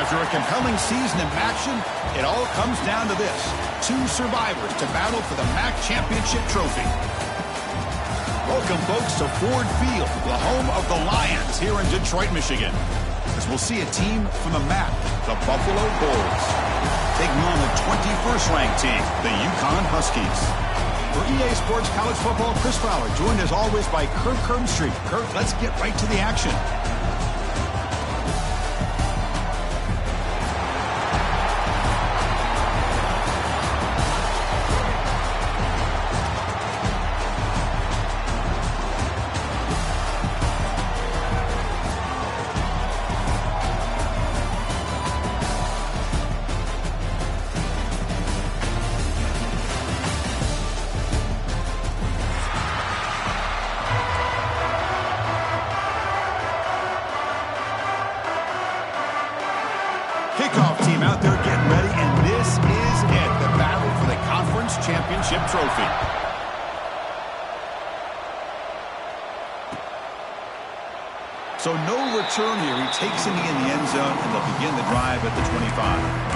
After a compelling season of action, it all comes down to this. Two survivors to battle for the MAC Championship trophy. Welcome, folks, to Ford Field, the home of the Lions here in Detroit, Michigan. As we'll see a team from the MAC, the Buffalo Bulls, taking on the 21st ranked team, the Uconn Huskies. For EA Sports College Football, Chris Fowler, joined as always by Kirk Herbstreit. Kirk, let's get right to the action. Kickoff team out there getting ready, and this is it, the battle for the conference championship trophy. So no return here. He takes it in the end zone, and they'll begin the drive at the 25.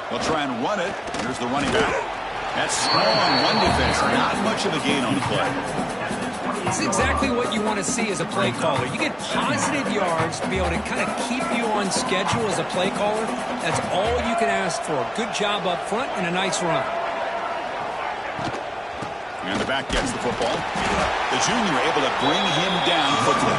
They'll try and run it. Here's the running back. That's small on one defense. Not much of a gain on the play. It's exactly what you want to see as a play caller. You get positive yards to be able to kind of keep you on schedule as a play caller. That's all you can ask for. Good job up front and a nice run. And the back gets the football. The junior able to bring him down quickly.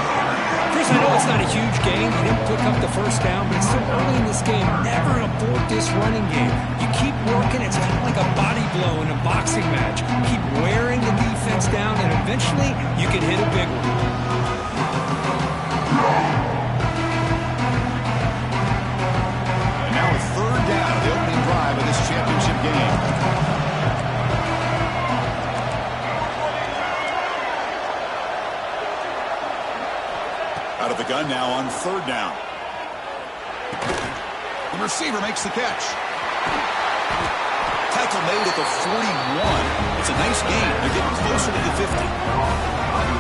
Chris, I know it's not a huge gain. He didn't pick up the first down, but it's still early in this game. Never abort this running game. You keep working. It's kind of like a body blow in a boxing match. Keep wearing the defense down, and eventually you can hit a big one. And now a third down of the opening drive of this championship game. Out of the gun now on third down. The receiver makes the catch. Tackle made at the 41. It's a nice gain. They're getting closer to the 50.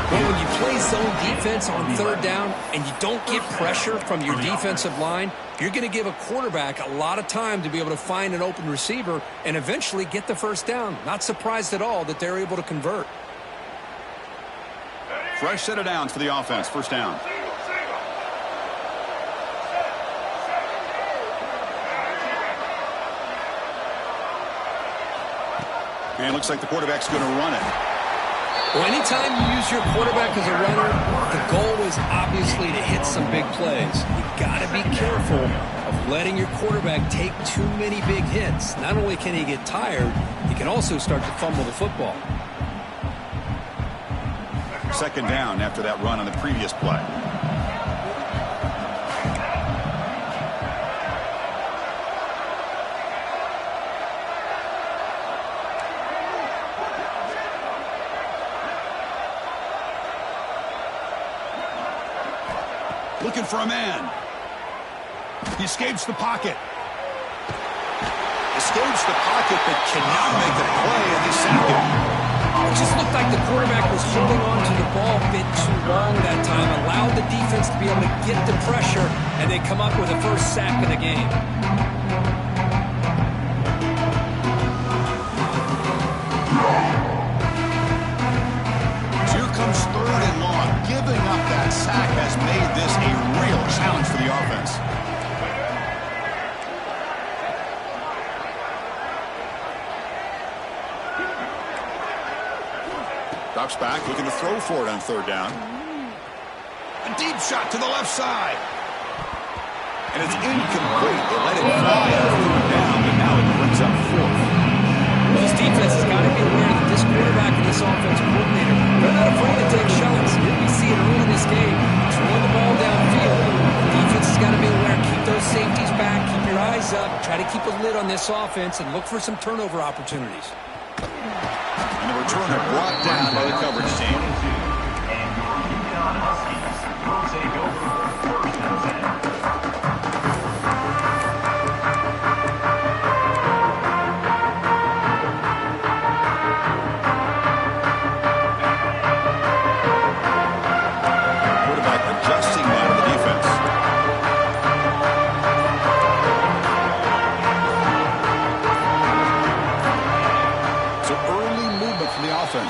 Well, when you play zone defense on third down and you don't get pressure from your defensive line, you're going to give a quarterback a lot of time to be able to find an open receiver and eventually get the first down. Not surprised at all that they're able to convert. Fresh set of downs for the offense. First down. And it looks like the quarterback's going to run it. Well, anytime you use your quarterback as a runner, the goal is obviously to hit some big plays. You've got to be careful of letting your quarterback take too many big hits. Not only can he get tired, he can also start to fumble the football. Second down after that run on the previous play. Looking for a man. He escapes the pocket. Escapes the pocket, but cannot make the play, and they sack him. It just looked like the quarterback was holding on to the ball a bit too long that time, allowed the defense to be able to get the pressure, and they come up with the first sack of the game. Here comes third and long. Giving up that sack has made this a real challenge for the offense. Drops back, looking to throw for it on third down. A deep shot to the left side. And it's incomplete. They let it fly on third down, but now it brings up fourth. This defense has got to be aware that this quarterback and this offensive coordinator, they're not afraid to take shots. Here we see it early in this game. Throwing the ball downfield. The defense has got to be aware. Keep those safeties back. Keep your eyes up. Try to keep a lid on this offense and look for some turnover opportunities. And the returner brought down by the coverage team. And your Uconn Huskies will take over first and 10.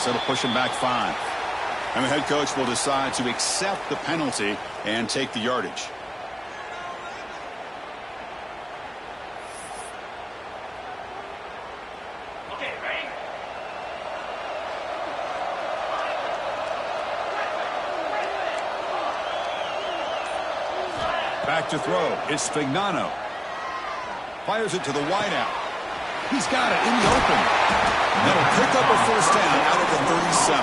It'll push him back 5. And the head coach will decide to accept the penalty and take the yardage. Back to throw. It's Fignano. Fires it to the wideout. He's got it in the open. That'll pick up a first down out of the 37.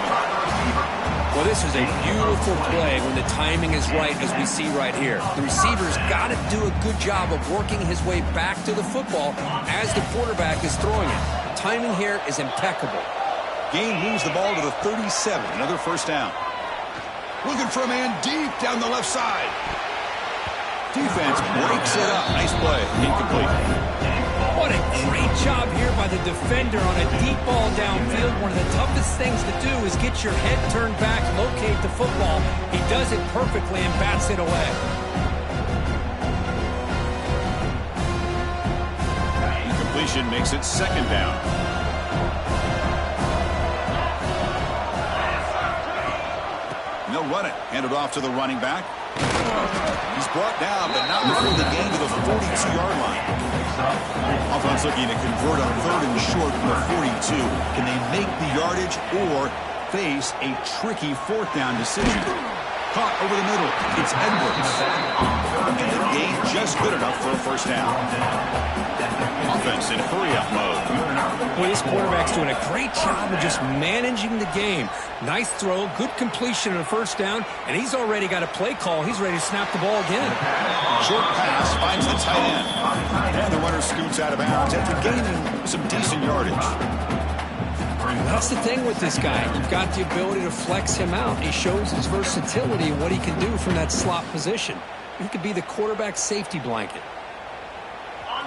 Well, this is a beautiful play when the timing is right, as we see right here. The receiver's got to do a good job of working his way back to the football as the quarterback is throwing it. The timing here is impeccable. Gain moves the ball to the 37. Another first down. Looking for a man deep down the left side. Defense breaks it up. Nice play. Incomplete. What a great job here by the defender on a deep ball downfield. One of the toughest things to do is get your head turned back, locate the football. He does it perfectly and bats it away. Incompletion makes it second down. And they'll run it. Hand it off to the running back. He's brought down, but not before the gain to the 42-yard line. Offense looking to convert on 3rd and short from the 42. Can they make the yardage or face a tricky 4th down decision? Caught over the middle. It's Edwards. And the gain just good enough for a first down. Offense in hurry-up mode. Well, this quarterback's doing a great job of just managing the game. Nice throw, good completion on a first down, and he's already got a play call. He's ready to snap the ball again. Short pass finds the tight end. And the runner scoots out of bounds after gaining some decent yardage. That's the thing with this guy. You've got the ability to flex him out. He shows his versatility and what he can do from that slot position. He could be the quarterback safety blanket.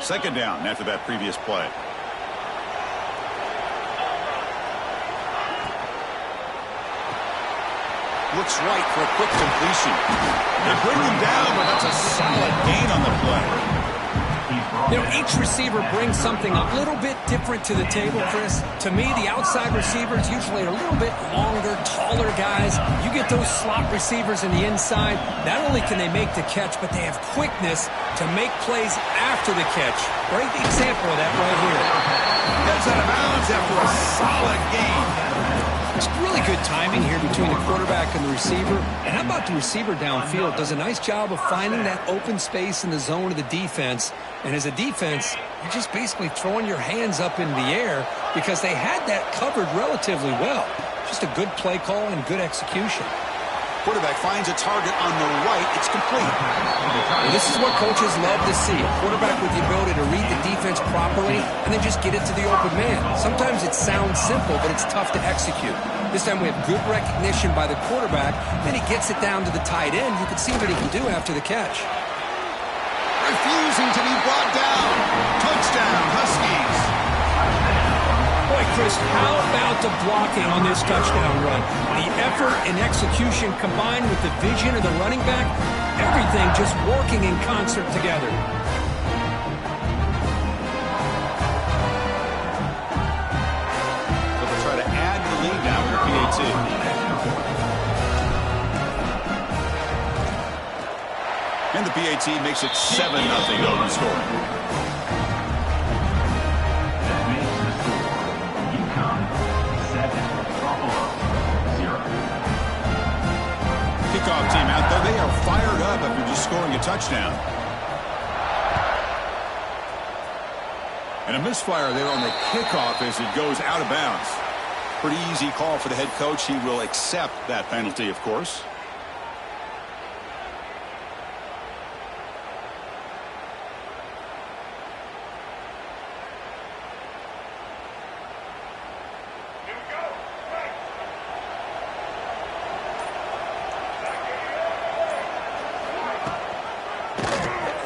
Second down after that previous play. Looks right for a quick completion. They bring him down, but that's a solid gain on the play. You know, each receiver brings something a little bit different to the table, Chris. To me, the outside receivers usually are a little bit longer, taller guys. You get those slot receivers in the inside, not only can they make the catch, but they have quickness to make plays after the catch. Great example of that right here. Gets out of bounds after a solid gain. It's really good timing here between the quarterback and the receiver. And how about the receiver downfield? Does a nice job of finding that open space in the zone of the defense. And as a defense, you're just basically throwing your hands up in the air because they had that covered relatively well. Just a good play call and good execution. Quarterback finds a target on the right. It's complete. Well, this is what coaches love to see. A quarterback with the ability to read the defense properly and then just get it to the open man. Sometimes it sounds simple, but it's tough to execute. This time we have good recognition by the quarterback. Then he gets it down to the tight end. You can see what he can do after the catch. Refusing to be brought down. Touchdown, Huskies. Boy, Chris, how about the blocking on this touchdown run? The effort and execution combined with the vision of the running back, everything just working in concert together. So they'll try to add the lead now with the PAT. And the PAT makes it 7-0 open score. Kickoff team out there. They are fired up after just scoring a touchdown. And a misfire there on the kickoff as it goes out of bounds. Pretty easy call for the head coach. He will accept that penalty, of course.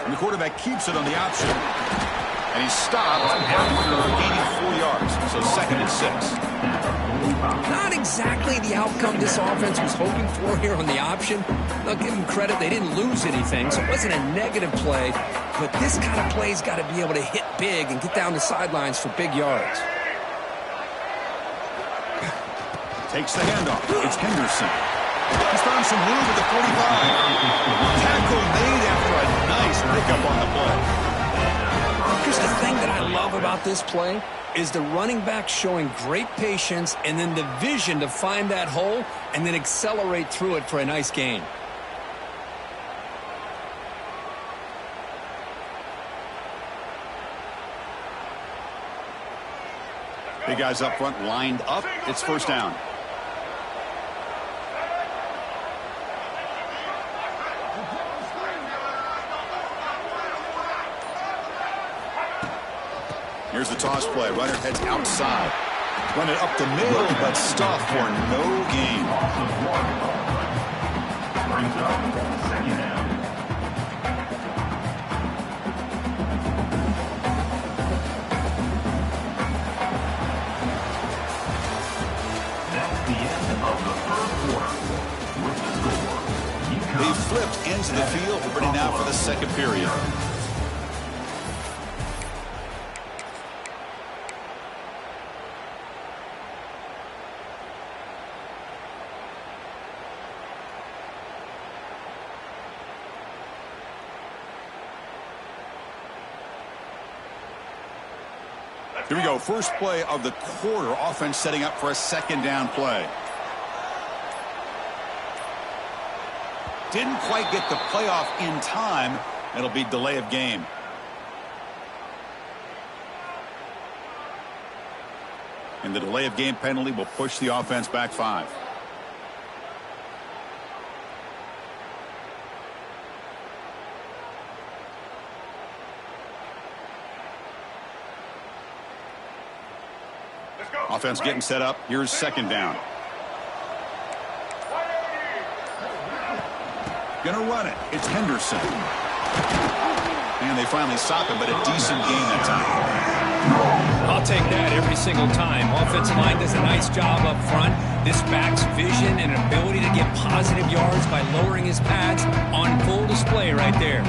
And the quarterback keeps it on the option. And he's stopped after gaining 4 yards. So 2nd and 6. Not exactly the outcome this offense was hoping for here on the option. They'll give them credit. They didn't lose anything, so it wasn't a negative play. But this kind of play's got to be able to hit big and get down the sidelines for big yards. Takes the handoff. It's Henderson. He's found some room at the 45. Tackle made after a nice pickup on the play. Here's the thing that I love about this play is the running back showing great patience and then the vision to find that hole and then accelerate through it for a nice gain. Big guys up front lined up. It's first down. Here's the toss play. Runner heads outside. Run it up the middle, but stuffed for no gain. Brings up second down. That's the end of the third quarter. With the score, they flipped into the field. We're ready now for the second period. Here we go. First play of the quarter. Offense setting up for a second down play. Didn't quite get the playoff in time. It'll be delay of game. And the delay of game penalty will push the offense back 5. Offense getting set up. Here's second down. Gonna run it. It's Henderson. And they finally stop him, but a decent gain that time. I'll take that every single time. Offensive line does a nice job up front. This back's vision and ability to get positive yards by lowering his pads on full display right there.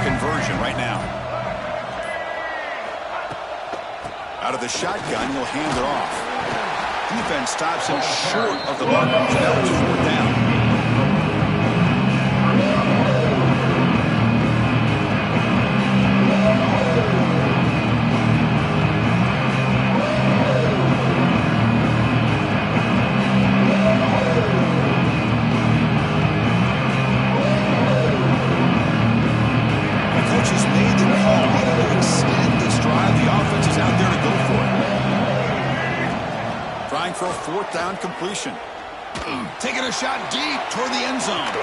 Conversion right now. Out of the shotgun, will hand it off. Defense stops him short of the mark. So that was fourth down. For a fourth down completion. Taking a shot deep toward the end zone.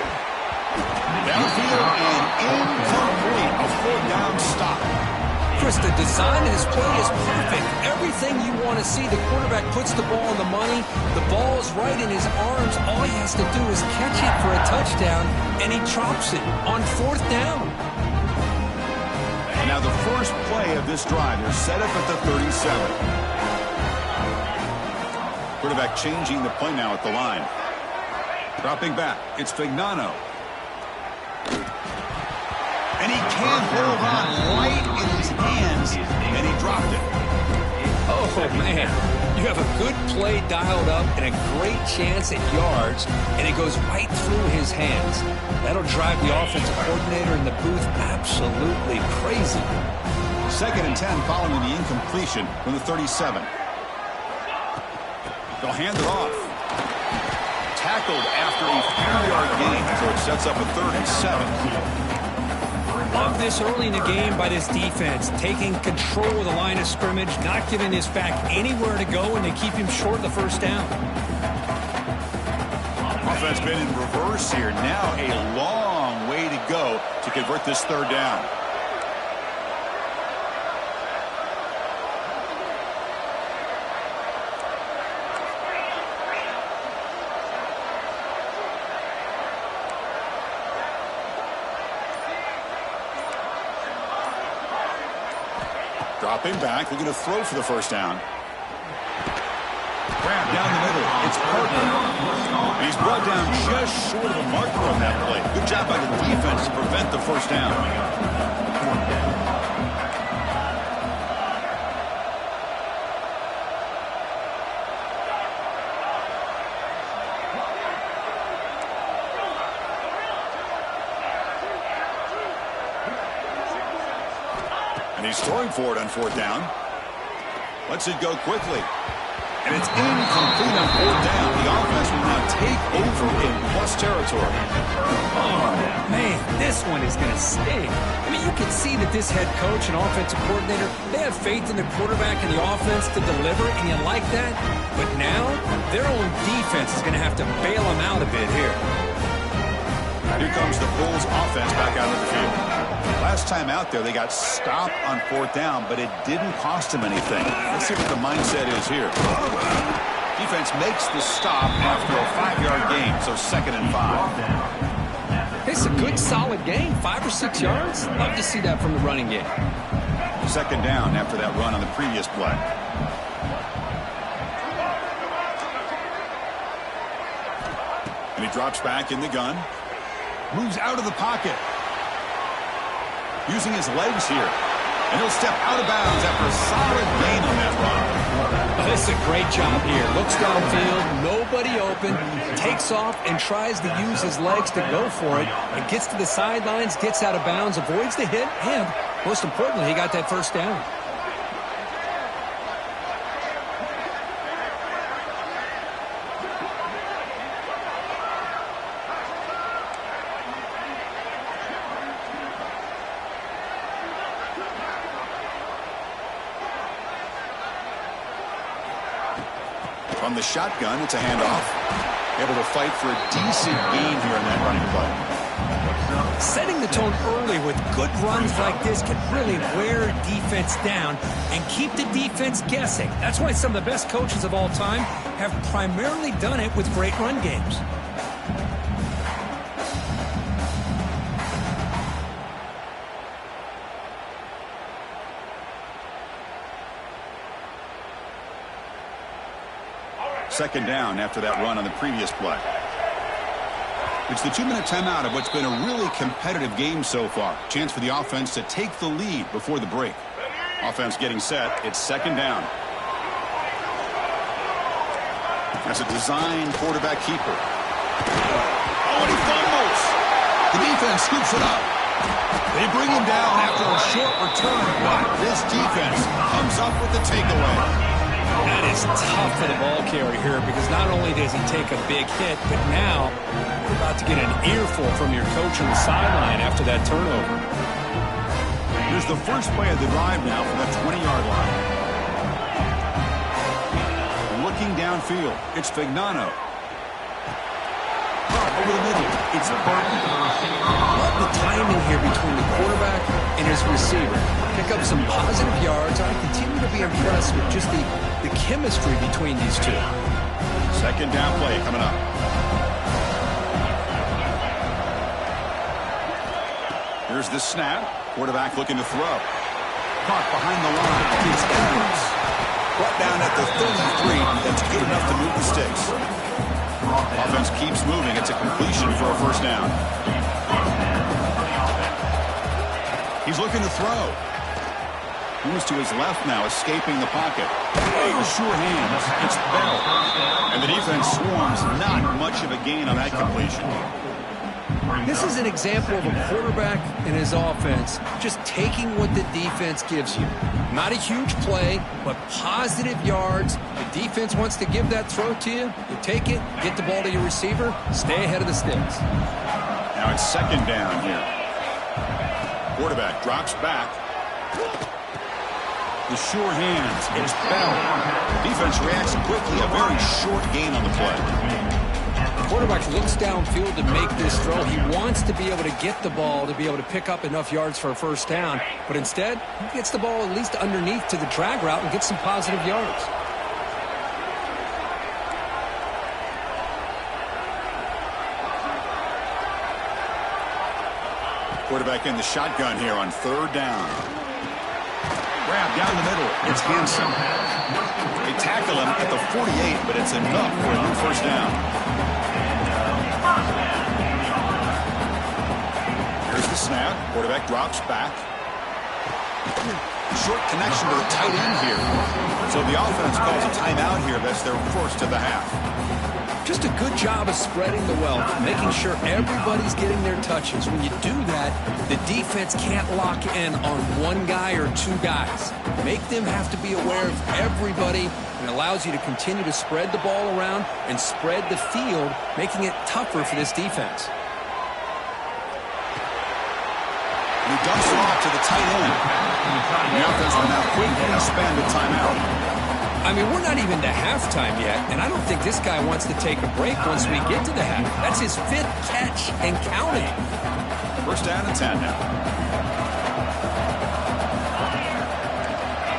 Downfield and incomplete. A fourth down stop. Chris, the design of this play is perfect. Everything you want to see. The quarterback puts the ball on the money. The ball is right in his arms. All he has to do is catch it for a touchdown, and he drops it on fourth down. Now the first play of this drive, they're set up at the 37. Quarterback changing the play now at the line. Dropping back. It's Fignano. And he can't hold on right in his hands. And he dropped it. Oh, man. You have a good play dialed up and a great chance at yards, and it goes right through his hands. That'll drive the offensive coordinator in the booth absolutely crazy. 2nd and 10 following the incompletion from the 37. They'll hand it off. Tackled after a 3-yard gain, so it sets up a 3rd and 7. Love this early in the game by this defense, taking control of the line of scrimmage, not giving this back anywhere to go, and they keep him short of the first down. Offense been in reverse here. Now a long way to go to convert this 3rd down. Dropping back, looking to throw for the first down. Grab down the middle. It's Parker. He's brought down just short of a marker on that play. Good job by the defense to prevent the first down. And he's throwing for it on fourth down. Lets it go quickly. And it's incomplete on fourth down. The offense will now take over in plus territory. Oh, man, this one is going to sting. I mean, you can see that this head coach and offensive coordinator, they have faith in the quarterback and the offense to deliver, and you like that. But now, their own defense is going to have to bail them out a bit here. Here comes the Bulls offense back out of the field. Last time out there, they got stopped on fourth down, but it didn't cost them anything. Let's see what the mindset is here. Defense makes the stop after a 5-yard gain, so 2nd and 5. It's a good, solid gain, 5 or 6 yards. Love to see that from the running game. 2nd down after that run on the previous play. And he drops back in the gun. Moves out of the pocket. Using his legs here. And he'll step out of bounds after a solid gain on that run. Oh, this is a great job here. Looks downfield, nobody open, takes off and tries to use his legs to go for it. And gets to the sidelines, gets out of bounds, avoids the hit, and most importantly, he got that first down. From the shotgun, it's a handoff. Able to fight for a decent gain here in that running play. Setting the tone early with good runs like this can really wear defense down and keep the defense guessing. That's why some of the best coaches of all time have primarily done it with great run games. Second down after that run on the previous play. It's the 2-minute timeout of what's been a really competitive game so far. Chance for the offense to take the lead before the break. Offense getting set. It's second down. That's a design quarterback keeper. Oh, and he fumbles. The defense scoops it up. They bring him down after a short return, but this defense comes up with the takeaway. That is tough for the ball carrier here because not only does he take a big hit, but now you're about to get an earful from your coach on the sideline after that turnover. Here's the first play of the drive now from the 20-yard line. Looking downfield, it's Fignano. Over the middle, it's Burton. Love the timing here between the quarterback and his receiver. Pick up some positive yards. I continue to be impressed with just the chemistry between these two. Second down play coming up. Here's the snap. Quarterback looking to throw. Caught behind the line. It's Edwards. Brought down at the 33. That's good enough to move the sticks. Offense keeps moving. It's a completion for a first down. He's looking to throw. Moves to his left now, escaping the pocket. Sure hands. It's Bell. And the defense swarms. Not much of a gain on that completion. This is an example of a quarterback and his offense just taking what the defense gives you. Not a huge play, but positive yards. The defense wants to give that throw to you. You take it, get the ball to your receiver, stay ahead of the sticks. Now it's second down here. Quarterback drops back. The sure hands. It's Bell. Defense reacts quickly. A very short gain on the play. The quarterback looks downfield to make this throw. He wants to be able to get the ball to be able to pick up enough yards for a first down. But instead, he gets the ball at least underneath to the drag route and gets some positive yards. Quarterback in the shotgun here on third down. Grab down the middle. It's Hansen. They tackle him at the 48, but it's enough for a new first down. Here's the snap. Quarterback drops back. Short connection to the tight end here. So the offense calls a timeout here. That's their first of the half. Just a good job of spreading the wealth, making sure everybody's getting their touches. When you do that, the defense can't lock in on one guy or two guys. Make them have to be aware of everybody, and allows you to continue to spread the ball around and spread the field, making it tougher for this defense. He dumps it off to the tight end. The offense will now quickly spend the timeout. I mean, we're not even to halftime yet, and I don't think this guy wants to take a break once we get to the half. That's his 5th catch and counting. First down and 10 now.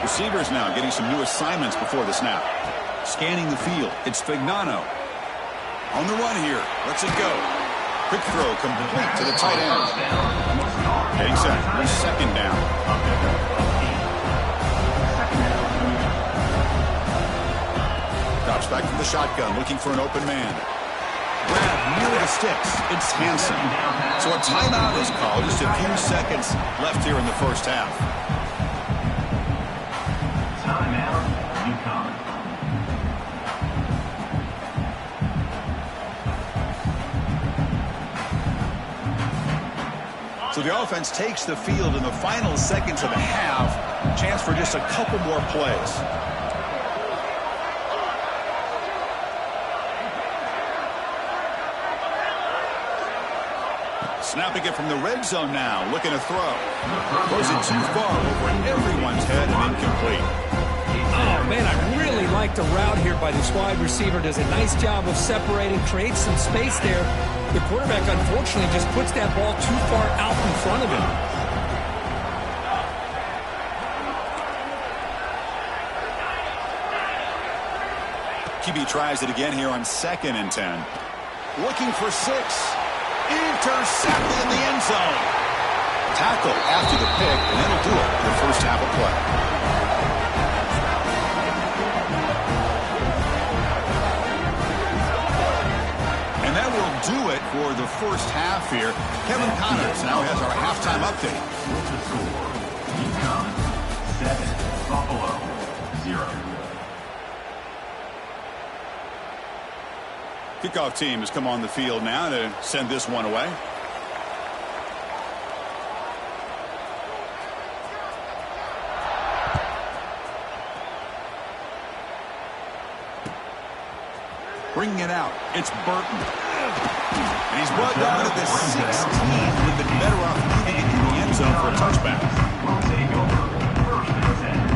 Receivers now getting some new assignments before the snap. Scanning the field. It's Fignano. On the run here. Lets it go. Quick throw complete to the tight end. Getting set. Here's second down. Drops back from the shotgun, looking for an open man. Grab near the sticks. It's Hansen. So a timeout is called. Just a few seconds left here in the first half. Timeout, Uconn. So the offense takes the field in the final seconds of the half. Chance for just a couple more plays. Snapping it from the red zone now, looking to throw. Throws it too far over everyone's head and incomplete. Oh, man, I really like the route here by this wide receiver. Does a nice job of separating, creates some space there. The quarterback, unfortunately, just puts that ball too far out in front of him. QB tries it again here on 2nd and 10. Looking for 6. Intercepted in the end zone. Tackle after the pick, and that'll do it for the first half of play. And that will do it for the first half here. Kevin Connors now has our halftime update. What's the score? Uconn 7, Buffalo 0. Kickoff team has come on the field now to send this one away. Bringing it out, it's Burton. And he's brought down to the 16. Would have been better off moving it in the end zone for a touchback. We'll take over 1st and 10.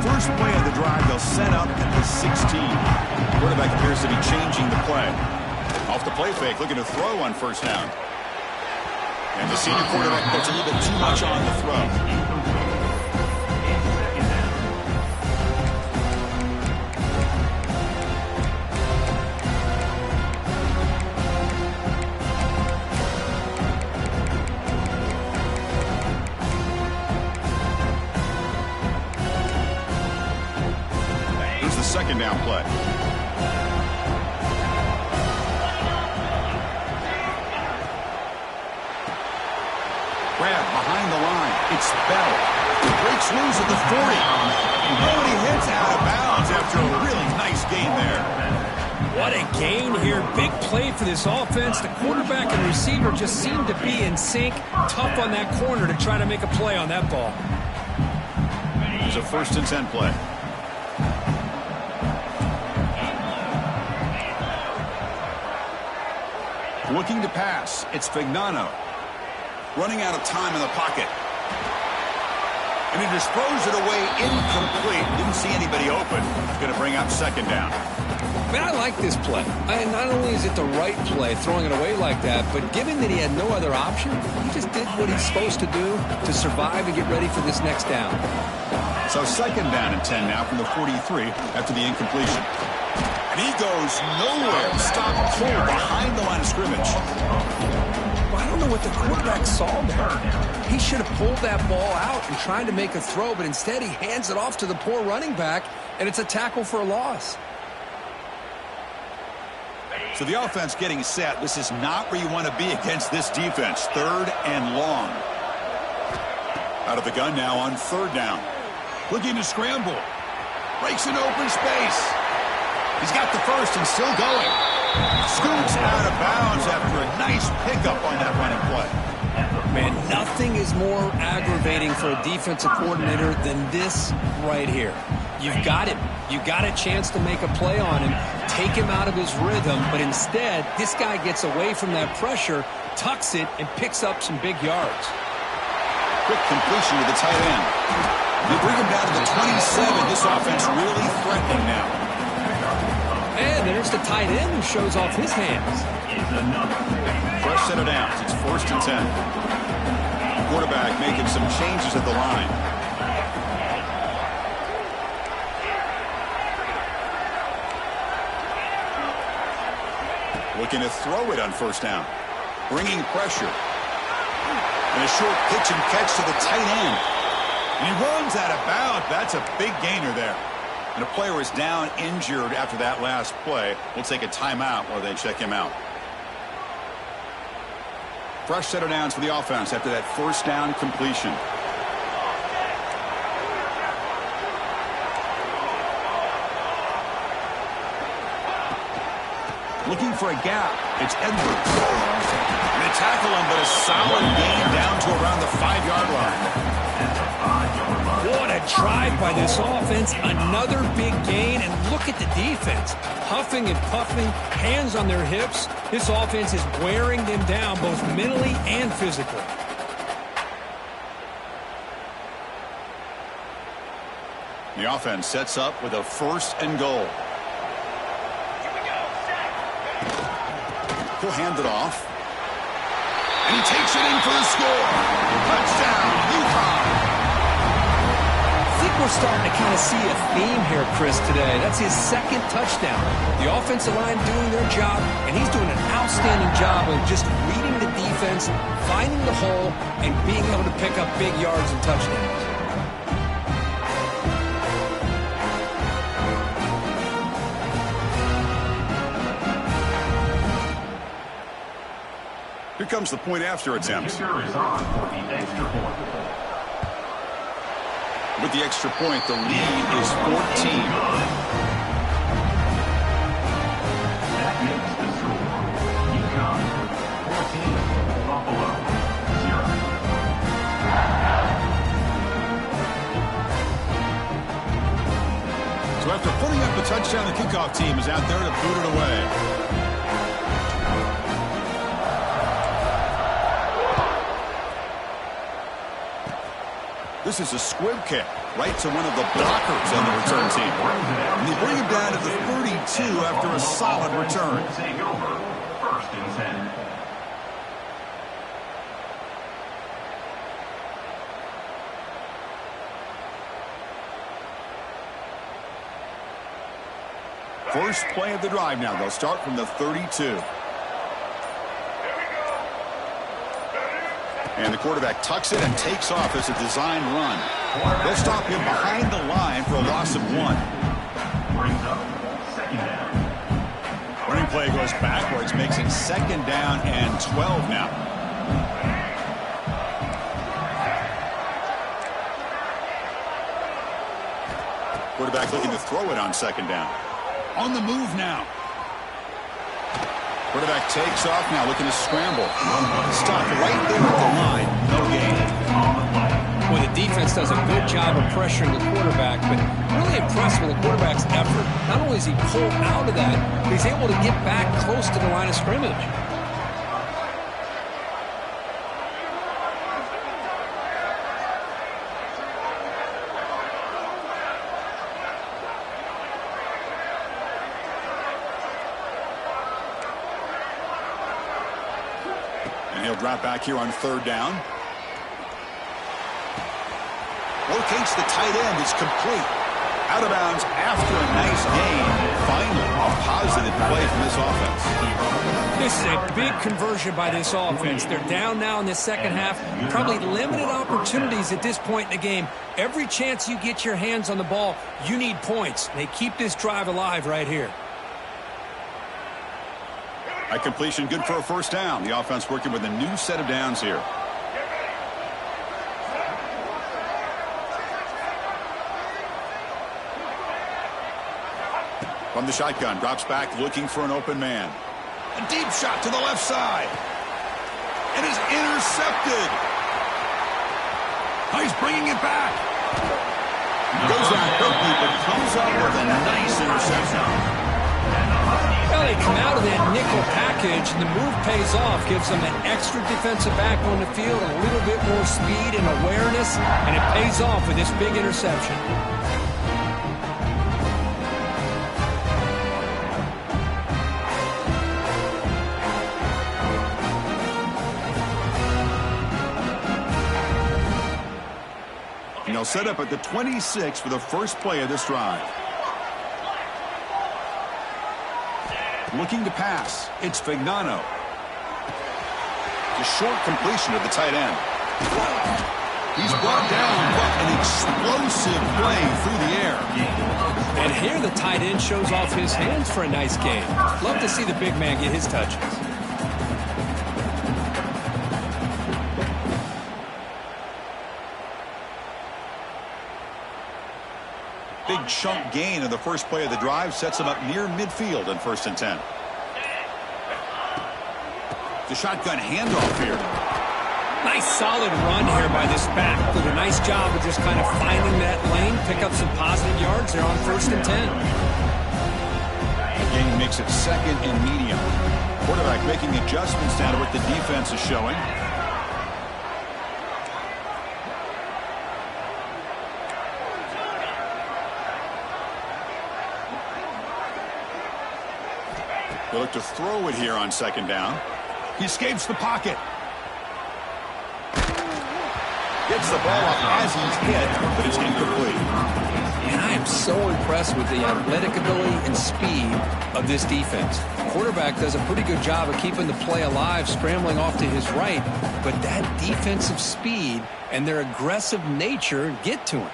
First play of the drive, they'll set up at the 16. Quarterback appears to be changing the play. Off the play fake, looking to throw on first down. And the senior quarterback puts a little bit too much on the throw. Second down play. Grab behind the line. It's Bell. Breaks loose at the 40. And he hits out of bounds after a really nice gain there. What a gain here. Big play for this offense. The quarterback and receiver just seem to be in sync. Tough on that corner to try to make a play on that ball. It's a 1st and 10 play. Looking to pass. It's Fignano. Running out of time in the pocket. And he just throws it away incomplete. Didn't see anybody open. Going to bring up 2nd down. Man, I like this play. Not only is it the right play, throwing it away like that, but given that he had no other option, he just did what he's supposed to do to survive and get ready for this next down. So 2nd down and 10 now from the 43 after the incompletion. And he goes nowhere. Stopped cold behind the line of scrimmage. Well, I don't know what the quarterback saw there. He should have pulled that ball out and tried to make a throw, but instead he hands it off to the poor running back, and it's a tackle for a loss. So the offense getting set. This is not where you want to be against this defense. 3rd and long. Out of the gun now on 3rd down. Looking to scramble. Breaks an open space. He's got the first and still going. Scoots out of bounds after a nice pickup on that running play. Man, nothing is more aggravating for a defensive coordinator than this right here. You've got him. You got a chance to make a play on him, take him out of his rhythm, but instead, this guy gets away from that pressure, tucks it, and picks up some big yards. Quick completion to the tight end. They bring him down to the 27. This offense really threatening now. And there's the tight end who shows off his hands. Fresh set of downs. It's 1st and 10. Quarterback making some changes at the line. Looking to throw it on 1st down. Bringing pressure. And a short pitch and catch to the tight end. And he runs out of bounds. That's a big gainer there. And a player is down injured after that last play. We'll take a timeout while they check him out. Fresh set of downs for the offense after that 1st down completion. Looking for a gap. It's Edwards. And they tackle him, but a solid gain down to around the 5-yard line. What a drive by this offense. Another big gain, and look at the defense. Huffing and puffing, hands on their hips. This offense is wearing them down both mentally and physically. The offense sets up with a 1st and goal. He'll hand it off. And he takes it in for the score. Touchdown, Uconn. I think we're starting to kind of see a theme here, Chris, today. That's his 2nd touchdown. The offensive line doing their job, and he's doing an outstanding job of just reading the defense, finding the hole, and being able to pick up big yards and touchdowns. Here comes the point after attempt. With the extra point, the lead is 14. That makes the score. Uconn 14, Buffalo 0. So after putting up the touchdown, the kickoff team is out there to boot it away. This is a squib kick right to one of the blockers on the return team. And they bring him down to the 32 after a solid return. Take over 1st and 10. First play of the drive now. They'll start from the 32. And the quarterback tucks it and takes off as a designed run. They'll stop him behind the line for a loss of 1. Brings up 2nd down. Running play goes backwards, makes it 2nd down and 12 now. Quarterback looking to throw it on 2nd down. On the move now. Quarterback takes off now, looking to scramble. Stopped right there at the line. No gain. Well, the defense does a good job of pressuring the quarterback, but really impressed with the quarterback's effort. Not only is he pulled out of that, but he's able to get back close to the line of scrimmage. He'll drop back here on 3rd down. Locates the tight end. It's complete. Out of bounds after a nice gain. Finally, a positive play from this offense. This is a big conversion by this offense. They're down now in the second half. Probably limited opportunities at this point in the game. Every chance you get your hands on the ball, you need points. They keep this drive alive right here. A completion good for a first down. The offense working with a new set of downs here. From the shotgun, drops back looking for an open man. A deep shot to the left side. And is intercepted. Oh, he's bringing it back. Goes out quickly, but comes up with a nice interception. Well, they come out of that nickel package, and the move pays off. Gives them an extra defensive back on the field, a little bit more speed and awareness, and it pays off with this big interception. And they'll set up at the 26 for the first play of this drive. Looking to pass. It's Fignano. A short completion of the tight end. He's brought down, but an explosive play through the air. And here the tight end shows off his hands for a nice game. Love to see the big man get his touches. Big chunk gain in the first play of the drive sets him up near midfield in 1st and 10. The shotgun handoff here. Nice solid run here by this back. Did a nice job of just kind of finding that lane, pick up some positive yards there on 1st and 10. The game makes it 2nd and medium. Quarterback making adjustments now to what the defense is showing. They look to throw it here on 2nd down. He escapes the pocket. Gets the ball up as he's hit, but it's incomplete. And I am so impressed with the athletic ability and speed of this defense. The quarterback does a pretty good job of keeping the play alive, scrambling off to his right, but that defensive speed and their aggressive nature get to him.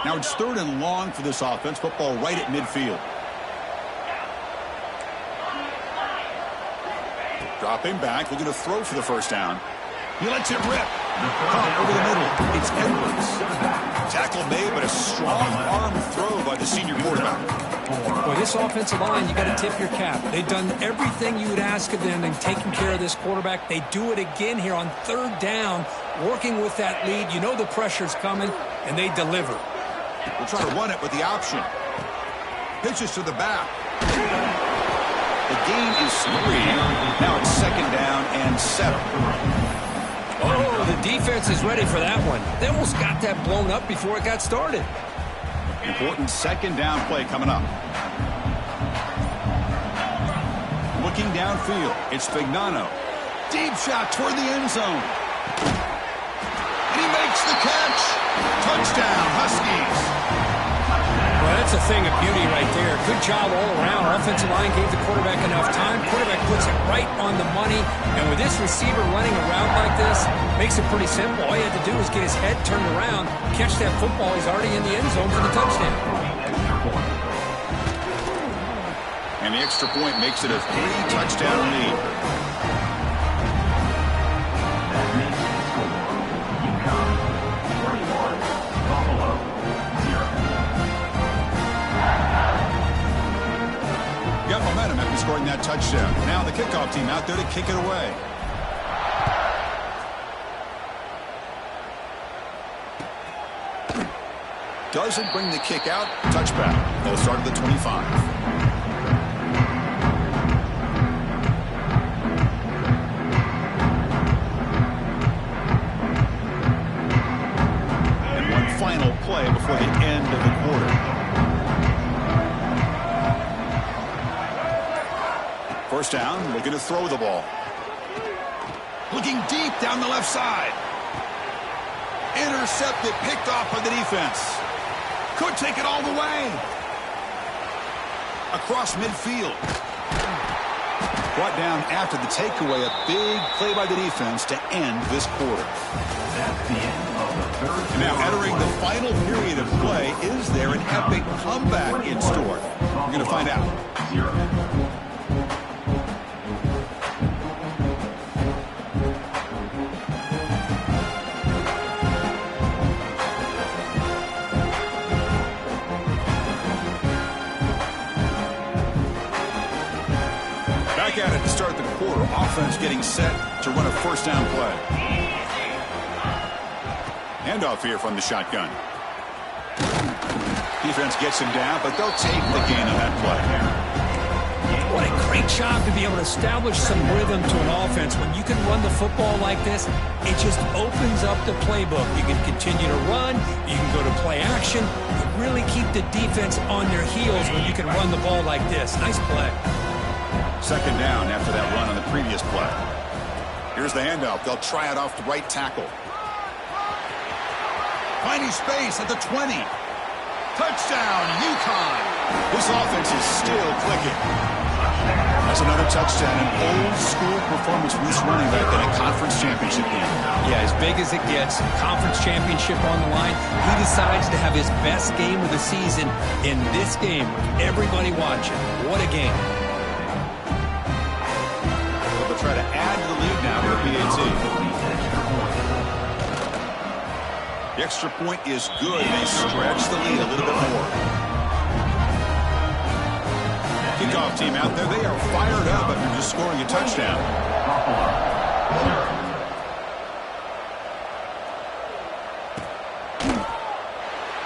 Now it's 3rd and long for this offense. Football right at midfield. Dropping back, looking to throw for the first down. He lets it rip. Caught over the middle. It's Edwards. Tackle made, but a strong arm throw by the senior quarterback. Boy, this offensive line, you got to tip your cap. They've done everything you would ask of them in taking care of this quarterback. They do it again here on 3rd down, working with that lead. You know the pressure's coming, and they deliver. We'll try to run it with the option. Pitches to the back. The gain is 3. Now it's 2nd down and 7. Oh, the defense is ready for that one. They almost got that blown up before it got started. Important 2nd down play coming up. Looking downfield. It's Fignano. Deep shot toward the end zone. And he makes the catch. Touchdown, Huskies. Well, that's a thing of beauty right there. Good job all around. Offensive line gave the quarterback enough time. Quarterback puts it right on the money. And with this receiver running around like this, makes it pretty simple. All you have to do is get his head turned around, catch that football. He's already in the end zone for the touchdown. And the extra point makes it a 3-touchdown lead. Uconn 41, Buffalo 0. Got momentum after scoring that touchdown. Now the kickoff team out there to kick it away. Doesn't bring the kick out. Touchback. They'll start at the 25. Final play before the end of the quarter. First down, looking to throw the ball. Looking deep down the left side. Intercepted, picked off by the defense. Could take it all the way. Across midfield. Brought down after the takeaway. A big play by the defense to end this quarter. That's the end of the third quarter. Now entering the final period of play, is there an epic comeback in store? We're going to find out. 0. Back at it to start the quarter. Offense getting set to run a first down play. Handoff here from the shotgun. Defense gets him down, but they'll take the gain on that play. What a great job to be able to establish some rhythm to an offense. When you can run the football like this, it just opens up the playbook. You can continue to run. You can go to play action. You really keep the defense on their heels when you can run the ball like this. Nice play. Second down after that run on the previous play. Here's the handoff. They'll try it off the right tackle. Finding space at the 20. Touchdown, Uconn. This offense is still clicking. That's another touchdown, an old-school performance from this running back in a conference championship game. Yeah, as big as it gets, conference championship on the line, he decides to have his best game of the season in this game with everybody watching. What a game. They'll try to add to the lead now to the PAT. The extra point is good. They stretch the lead a little bit more. Kickoff team out there. They are fired up after just scoring a touchdown.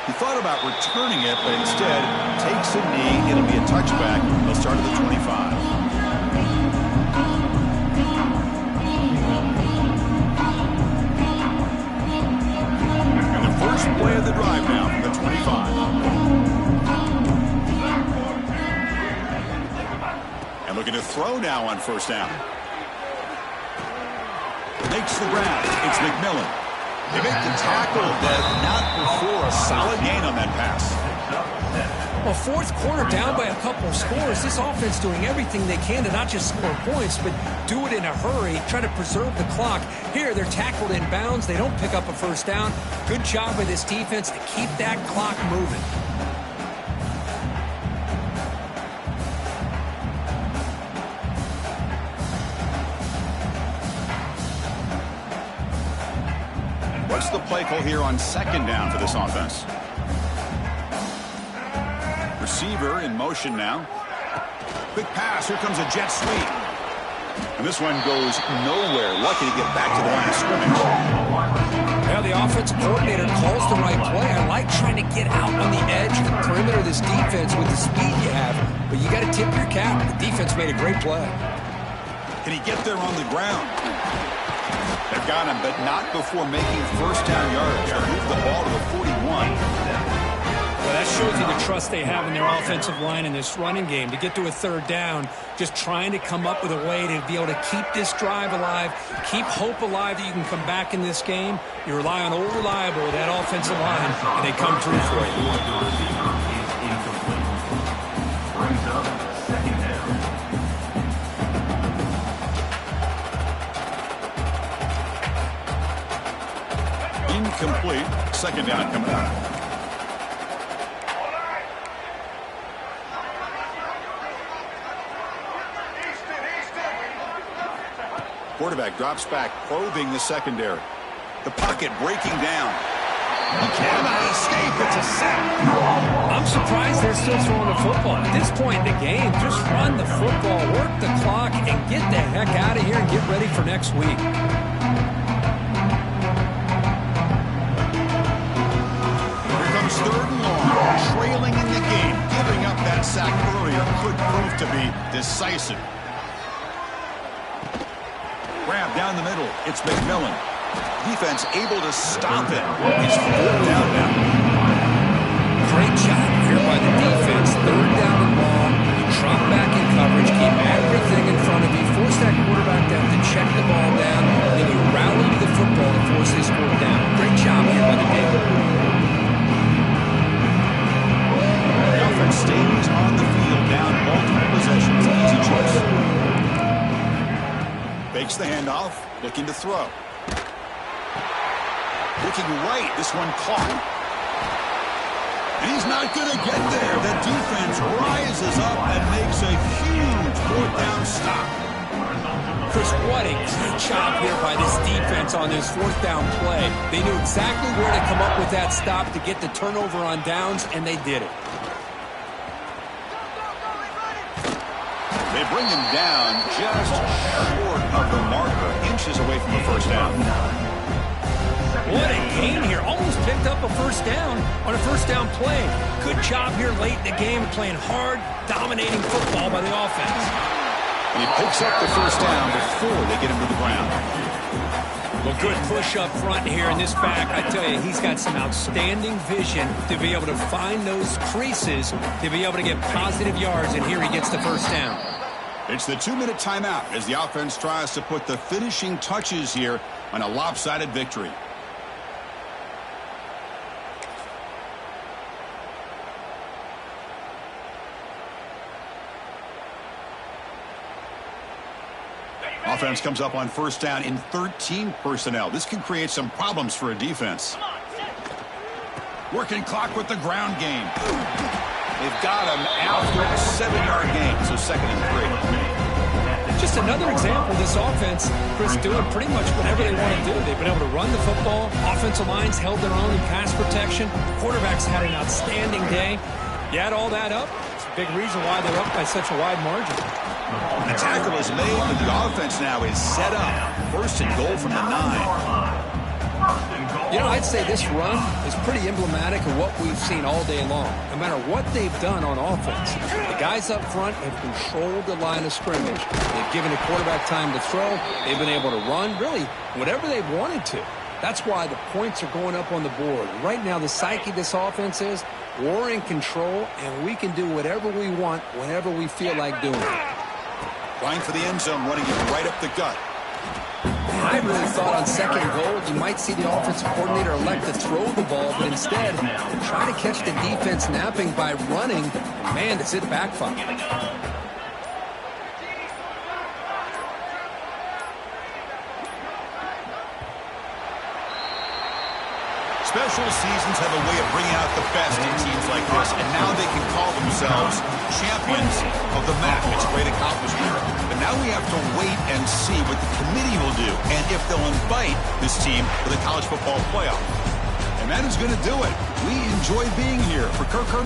He thought about returning it, but instead takes a knee. It'll be a touchback. They'll start at the 25. First play of the drive now from the 25. And looking to throw now on first down. Makes the grab. It's McMillan. They make the tackle, but not before a solid gain on that pass. Well, fourth quarter down by a couple of scores. This offense doing everything they can to not just score points, but do it in a hurry, try to preserve the clock. Here, they're tackled in bounds. They don't pick up a first down. Good job by this defense to keep that clock moving. What's the play call here on second down for this offense? Receiver in motion now. Quick pass. Here comes a jet sweep. And this one goes nowhere. Lucky to get back to the line of scrimmage. Now the offensive coordinator calls the right play. I like trying to get out on the edge of the perimeter of this defense with the speed you have. But you got to tip your cap. The defense made a great play. Can he get there on the ground? They've got him, but not before making first down yards. They'll move the ball to the 41. Well, that shows you the trust they have in their offensive line in this running game. To get to a third down, just trying to come up with a way to be able to keep this drive alive, keep hope alive that you can come back in this game. You rely on old reliable, that offensive line, and they come through for you. Brings up second down. Incomplete. Second down coming up. Quarterback drops back, probing the secondary. The pocket breaking down. He cannot escape. It's a sack. I'm surprised they're still throwing the football. At this point in the game, just run the football, work the clock, and get the heck out of here and get ready for next week. Here comes third and long. Trailing in the game. Giving up that sack earlier could prove to be decisive. Grab down the middle. It's McMillan. Defense able to stop it. It's fourth down now. Great job here by the defense. Third down and long. You drop back in coverage, keep everything in front of you, force that quarterback down to check the ball down, and then you rally to the football to force this score down. Great job here Fakes the handoff, looking to throw. Looking right, this one caught. And he's not going to get there. The defense rises up and makes a huge fourth down stop. Chris, what a great job here by this defense on this fourth down play. They knew exactly where to come up with that stop to get the turnover on downs, and they did it. They bring him down just short of the marker, inches away from the first down. What a gain here. Almost picked up a first down on a first down play. Good job here late in the game, playing hard, dominating football by the offense. And he picks up the first down before they get him to the ground. Well, good push up front here in this back. I tell you, he's got some outstanding vision to be able to find those creases, to be able to get positive yards, and here he gets the first down. It's the 2-minute timeout as the offense tries to put the finishing touches here on a lopsided victory. Offense comes up on first down in 13 personnel. This can create some problems for a defense. Working clock with the ground game. They've got him after a 7-yard gain, so 2nd and 3. Just another example of this offense, Chris, doing pretty much whatever they want to do. They've been able to run the football. Offensive lines held their own in pass protection. Quarterbacks had an outstanding day. You add all that up, it's a big reason why they're up by such a wide margin. The tackle is made, but the offense now is set up. 1st and goal from the 9. You know, I'd say this run is pretty emblematic of what we've seen all day long. No matter what they've done on offense, the guys up front have controlled the line of scrimmage. They've given the quarterback time to throw. They've been able to run, really, whatever they've wanted to. That's why the points are going up on the board. Right now, the psyche of this offense is we're in control, and we can do whatever we want whenever we feel like doing it. Going for the end zone, running it right up the gut. I really thought on 2nd and goal, you might see the offensive coordinator elect to throw the ball, but instead, try to catch the defense napping by running. Man, does it backfire. Special seasons have a way of bringing out the best in teams like this, and now they can call themselves champions of the MAC. It's a great accomplishment. But now we have to wait and see what the committee will do, and if they'll invite this team to the college football playoff. And that is going to do it. We enjoy being here. For Kirk